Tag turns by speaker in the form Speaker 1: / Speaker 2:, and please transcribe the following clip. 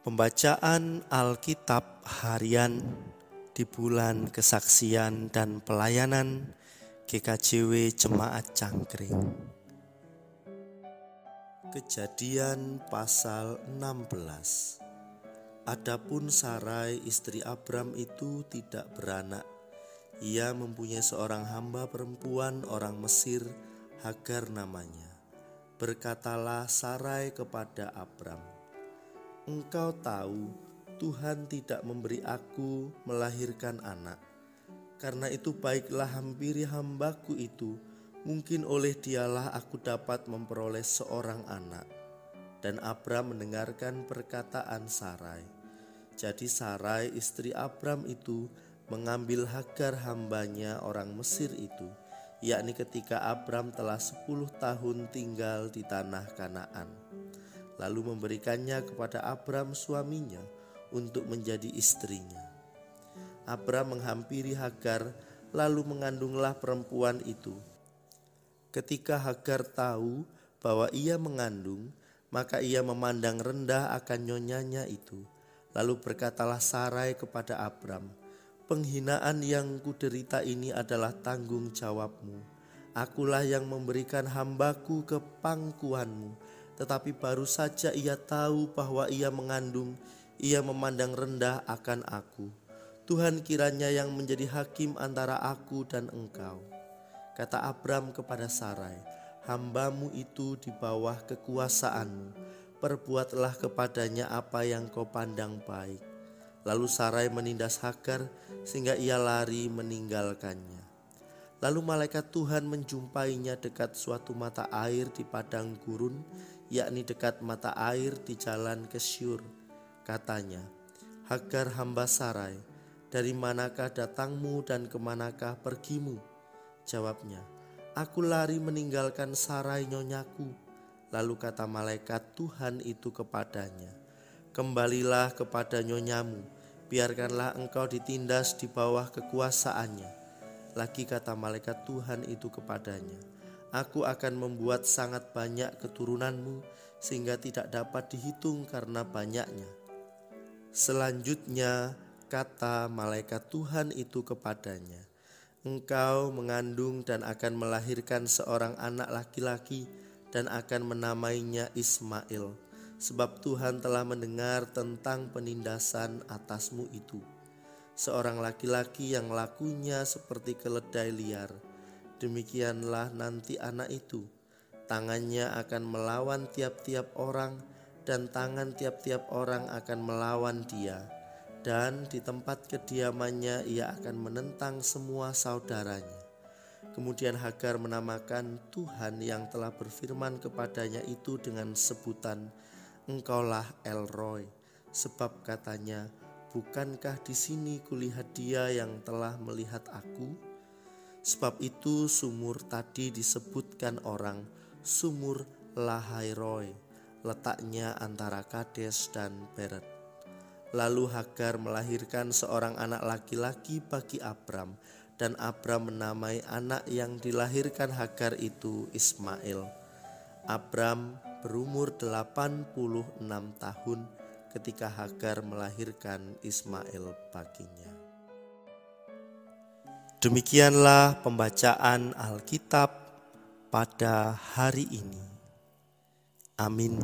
Speaker 1: Pembacaan Alkitab harian di bulan kesaksian dan pelayanan GKJW Jemaat Cangkring. Kejadian pasal 16. Adapun Sarai istri Abram itu tidak beranak. Ia mempunyai seorang hamba perempuan orang Mesir, Hagar namanya. Berkatalah Sarai kepada Abram, "Engkau tahu Tuhan tidak memberi aku melahirkan anak. Karena itu baiklah hampiri hambaku itu, mungkin oleh dialah aku dapat memperoleh seorang anak." Dan Abram mendengarkan perkataan Sarai. Jadi Sarai istri Abram itu mengambil Hagar hambanya orang Mesir itu, yakni ketika Abram telah 10 tahun tinggal di tanah Kanaan. Lalu memberikannya kepada Abram suaminya untuk menjadi istrinya. Abram menghampiri Hagar, lalu mengandunglah perempuan itu. Ketika Hagar tahu bahwa ia mengandung, maka ia memandang rendah akan nyonyanya itu. Lalu berkatalah Sarai kepada Abram, "Penghinaan yang kuderita ini adalah tanggung jawabmu. Akulah yang memberikan hambaku ke pangkuanmu. Tetapi baru saja ia tahu bahwa ia mengandung, ia memandang rendah akan aku. Tuhan kiranya yang menjadi hakim antara aku dan engkau." Kata Abram kepada Sarai, "Hambamu itu di bawah kekuasaanmu. Perbuatlah kepadanya apa yang kau pandang baik." Lalu Sarai menindas Hagar sehingga ia lari meninggalkannya. Lalu malaikat Tuhan menjumpainya dekat suatu mata air di padang gurun, yakni dekat mata air di jalan ke Syur. Katanya, "Hagar hamba Sarai, dari manakah datangmu dan kemanakah pergimu?" Jawabnya, "Aku lari meninggalkan Sarai nyonyaku." Lalu kata malaikat Tuhan itu kepadanya, "Kembalilah kepada nyonyamu, biarkanlah engkau ditindas di bawah kekuasaannya." Lagi kata malaikat Tuhan itu kepadanya, "Aku akan membuat sangat banyak keturunanmu sehingga tidak dapat dihitung karena banyaknya." Selanjutnya kata malaikat Tuhan itu kepadanya, "Engkau mengandung dan akan melahirkan seorang anak laki-laki dan akan menamainya Ismail, sebab Tuhan telah mendengar tentang penindasan atasmu itu. Seorang laki-laki yang lakunya seperti keledai liar. Demikianlah nanti anak itu. Tangannya akan melawan tiap-tiap orang, dan tangan tiap-tiap orang akan melawan dia. Dan di tempat kediamannya ia akan menentang semua saudaranya." Kemudian Hagar menamakan Tuhan yang telah berfirman kepadanya itu dengan sebutan, "Engkaulah El Roi," sebab katanya, "Bukankah di sini kulihat dia yang telah melihat aku?" Sebab itu sumur tadi disebutkan orang Sumur Lahai Roi, letaknya antara Kades dan Beret. Lalu Hagar melahirkan seorang anak laki-laki bagi Abram, dan Abram menamai anak yang dilahirkan Hagar itu Ismail. Abram berumur 86 tahun ketika Hagar melahirkan Ismail baginya. Demikianlah pembacaan Alkitab pada hari ini. Amin.